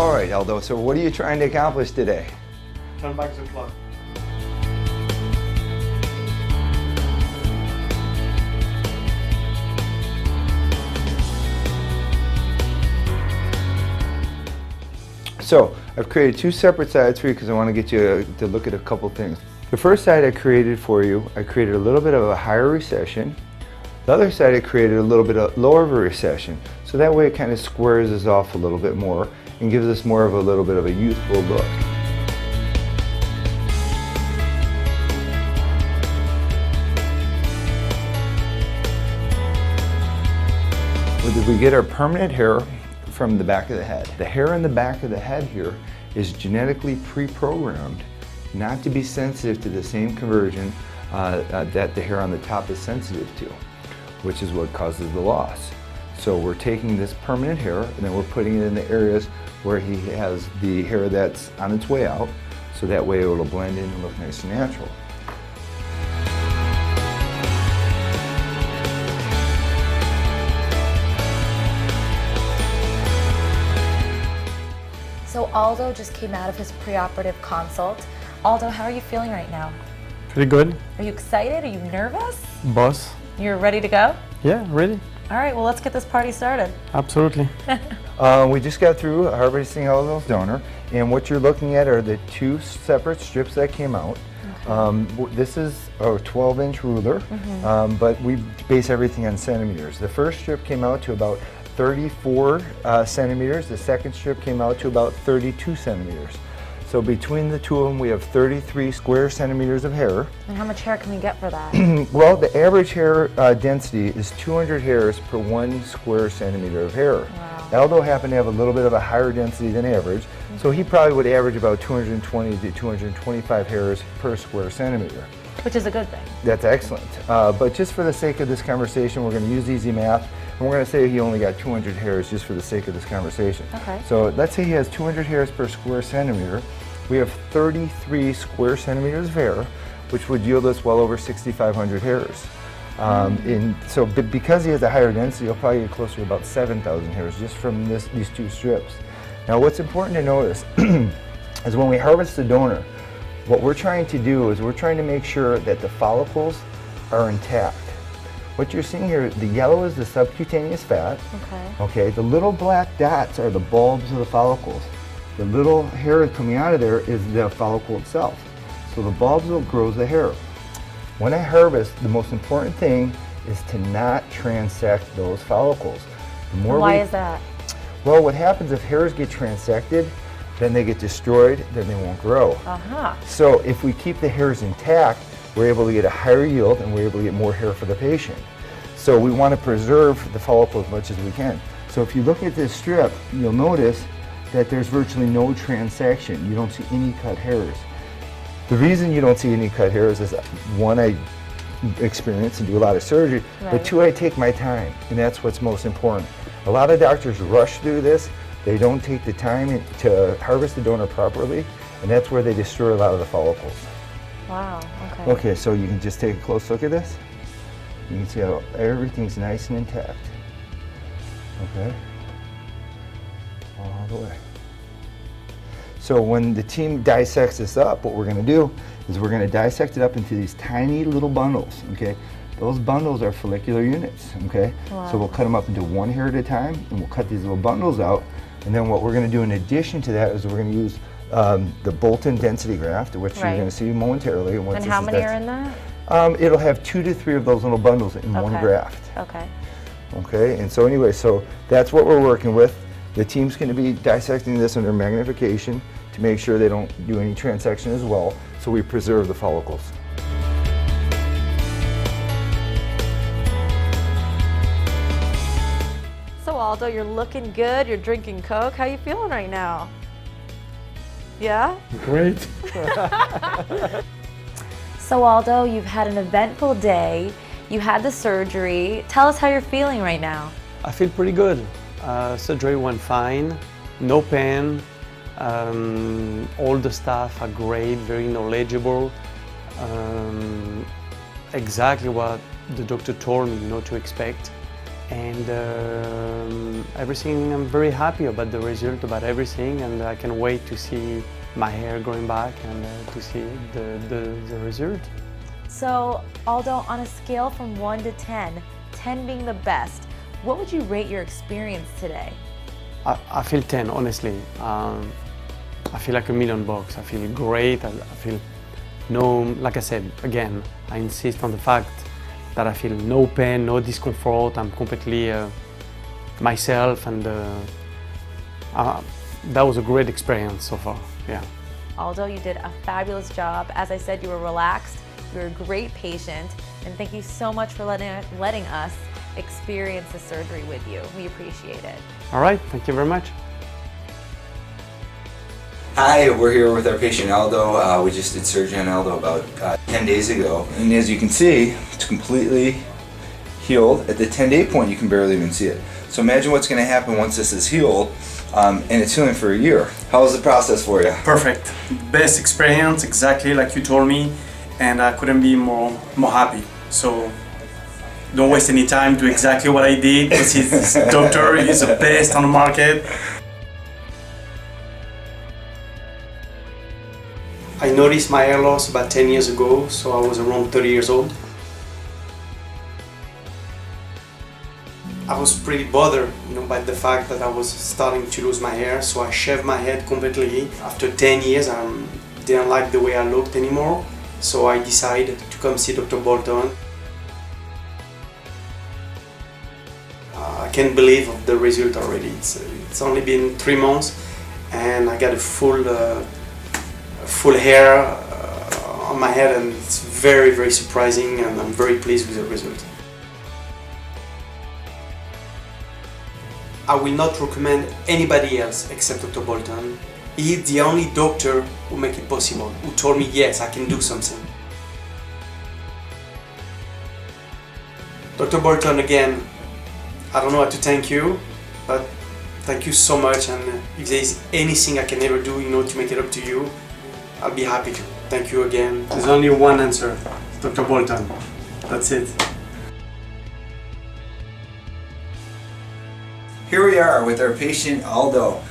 All right, Aldo, so what are you trying to accomplish today? Turn back the clock. So I've created two separate sides for you because I want to get you to look at a couple things. The first side I created for you, I created a little bit of a higher recession. The other side I created a little bit of lower of a recession. So that way it kind of squares us off a little bit more and gives us more of a little bit of a youthful look. We get our permanent hair from the back of the head. The hair in the back of the head here is genetically pre-programmed not to be sensitive to the same conversion that the hair on the top is sensitive to, which is what causes the loss. So we're taking this permanent hair and then we're putting it in the areas where he has the hair that's on its way out, so that way it will blend in and look nice and natural. So Aldo just came out of his pre-operative consult. Aldo, how are you feeling right now? Pretty good. Are you excited? Are you nervous? Boss? You're ready to go? Yeah, ready. All right, well, let's get this party started. Absolutely. We just got through harvesting Aldo's donor, and what you're looking at are the two separate strips that came out. Okay. This is a 12-inch ruler, but we base everything on centimeters. The first strip came out to about 34 centimeters. The second strip came out to about 32 centimeters. So between the two of them, we have 33 square centimeters of hair. And how much hair can we get for that? Well, the average hair density is 200 hairs per 1 square centimeter of hair. Wow. Aldo happened to have a little bit of a higher density than average, so he probably would average about 220 to 225 hairs per square centimeter. Which is a good thing. That's excellent. But just for the sake of this conversation, we're going to use easy math, and we're going to say he only got 200 hairs just for the sake of this conversation. Okay. So let's say he has 200 hairs per square centimeter. We have 33 square centimeters of hair, which would yield us well over 6,500 hairs. Because he has a higher density, he'll probably get closer to about 7,000 hairs just from these two strips. Now, what's important to notice is when we harvest the donor, what we're trying to do is we're trying to make sure that the follicles are intact. What you're seeing here, the yellow is the subcutaneous fat. Okay. The little black dots are the bulbs of the follicles. The little hair coming out of there is the follicle itself. So the bulbs will grow the hair. When I harvest, the most important thing is to not transect those follicles. Why is that? Well, what happens if hairs get transected, then they get destroyed, then they won't grow. So if we keep the hairs intact, we're able to get a higher yield and we're able to get more hair for the patient. So we want to preserve the follicle as much as we can. So if you look at this strip, you'll notice that there's virtually no transection. You don't see any cut hairs. The reason you don't see any cut hairs is, one, I experience and do a lot of surgery, but two, I take my time, and that's what's most important. A lot of doctors rush through this. They don't take the time to harvest the donor properly, and that's where they destroy a lot of the follicles. Wow, okay. Okay, so you can just take a close look at this. You can see how everything's nice and intact. Okay. All the way. So when the team dissects this up, what we're going to do is we're going to dissect it up into these tiny little bundles, okay? Those bundles are follicular units, okay? Wow. So we'll cut them up into one hair at a time, and we'll cut these little bundles out. And then what we're going to do in addition to that is we're going to use the Bolton density graft, which you're going to see momentarily. And how many are in that? It'll have 2 to 3 of those little bundles in one graft. Okay. Okay, and so anyway, so that's what we're working with. The team's going to be dissecting this under magnification to make sure they don't do any transection as well, so we preserve the follicles. So Aldo, you're looking good, you're drinking Coke. How you feeling right now? Yeah? Great. So Aldo, you've had an eventful day. You had the surgery. Tell us how you're feeling right now. I feel pretty good. Surgery went fine, no pain. All the staff are great, very knowledgeable. Exactly what the doctor told me not to expect. and everything. I'm very happy about the result, about everything, and I can wait to see my hair growing back and to see the result. So, Aldo, on a scale from 1 to 10, 10 being the best, what would you rate your experience today? I feel 10, honestly. I feel like $1,000,000. I feel great. I feel like I said, again, I insist on the fact that I feel no pain, no discomfort. I'm completely myself, and that was a great experience so far, yeah. Aldo, you did a fabulous job. As I said, you were relaxed, you were a great patient, and thank you so much for letting us experience the surgery with you. We appreciate it. All right, thank you very much. Hi, we're here with our patient Aldo. We just did surgery on Aldo about 10 days ago. And as you can see, it's completely healed. At the 10-day point, you can barely even see it. So imagine what's going to happen once this is healed, and it's healing for a year. How was the process for you? Perfect. Best experience, exactly like you told me, and I couldn't be more happy. So don't waste any time, do exactly what I did. This doctor is the best on the market. I noticed my hair loss about 10 years ago, so I was around 30 years old. I was pretty bothered, by the fact that I was starting to lose my hair, so I shaved my head completely. After 10 years, I didn't like the way I looked anymore, so I decided to come see Dr. Bolton. I can't believe the result already. It's only been 3 months, and I got a full hair on my head, and it's very, very surprising, and I'm very pleased with the result. I will not recommend anybody else except Dr. Bolton. He's the only doctor who made it possible, who told me, yes, I can do something. Dr. Bolton, again, I don't know how to thank you, but thank you so much, and if there is anything I can ever do, to make it up to you, I'll be happy to. Thank you again. There's only one answer, Dr. Bolton. That's it. Here we are with our patient Aldo.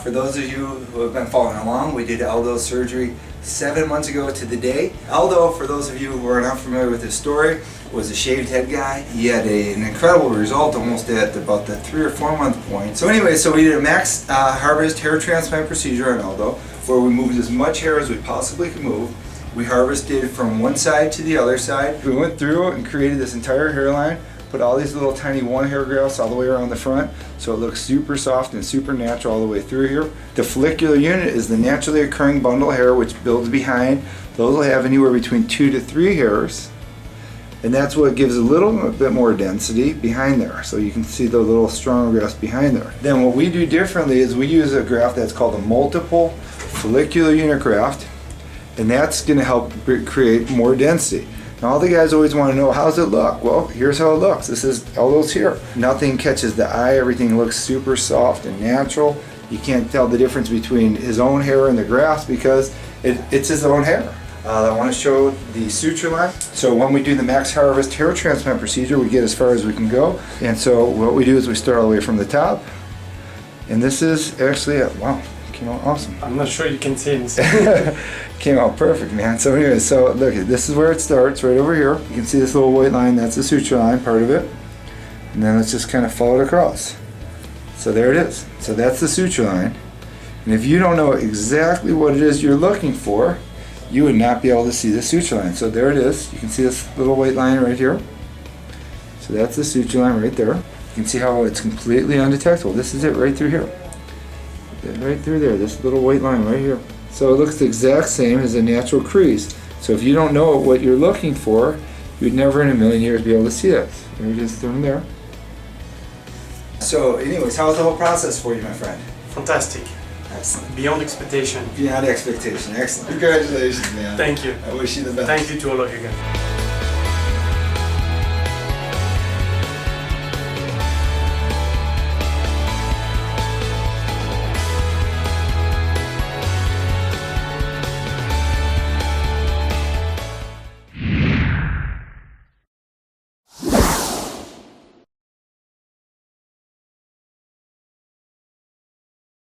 For those of you who have been following along, we did Aldo's surgery 7 months ago to the day. Aldo, for those of you who are not familiar with his story, was a shaved head guy. He had an incredible result almost at about the 3 or 4 month point. So anyway, we did a MaxHarvest hair transplant procedure on Aldo, where we moved as much hair as we possibly could move. We harvested from one side to the other side. We went through and created this entire hairline, put all these little tiny hair grafts all the way around the front, so it looks super soft and super natural all the way through here. The follicular unit is the naturally occurring bundle of hair which builds behind. Those will have anywhere between 2 to 3 hairs, and that's what gives a little bit more density behind there. So you can see the little stronger grafts behind there. Then what we do differently is we use a graft that's called a multiple follicular unit graft, and that's going to help create more density. Now all the guys always want to know, how's it look? Well, here's how it looks. This is Aldo's here. Nothing catches the eye. Everything looks super soft and natural. You can't tell the difference between his own hair and the grafts because it's his own hair. I want to show the suture line. So when we do the MaxHarvest hair transplant procedure, we get as far as we can go. And so what we do is we start all the way from the top. And this is actually, wow, came out awesome. I'm not sure you can see this. Came out perfect, man. So anyway, so look, this is where it starts, right over here. You can see this little white line, that's the suture line, part of it. And then let's just kind of follow it across. So there it is. So that's the suture line. And if you don't know exactly what it is you're looking for, you would not be able to see the suture line. So there it is. You can see this little white line right here. So that's the suture line right there. You can see how it's completely undetectable. This is it right through here. Right through there, this little white line right here. So it looks the exact same as a natural crease. So if you don't know what you're looking for, you'd never in a million years be able to see it. There it is down there. So anyways, how was the whole process for you, my friend? Fantastic. Excellent. Beyond expectation. Beyond expectation. Excellent. Congratulations, man. Thank you. I wish you the best. Thank you to all of you guys.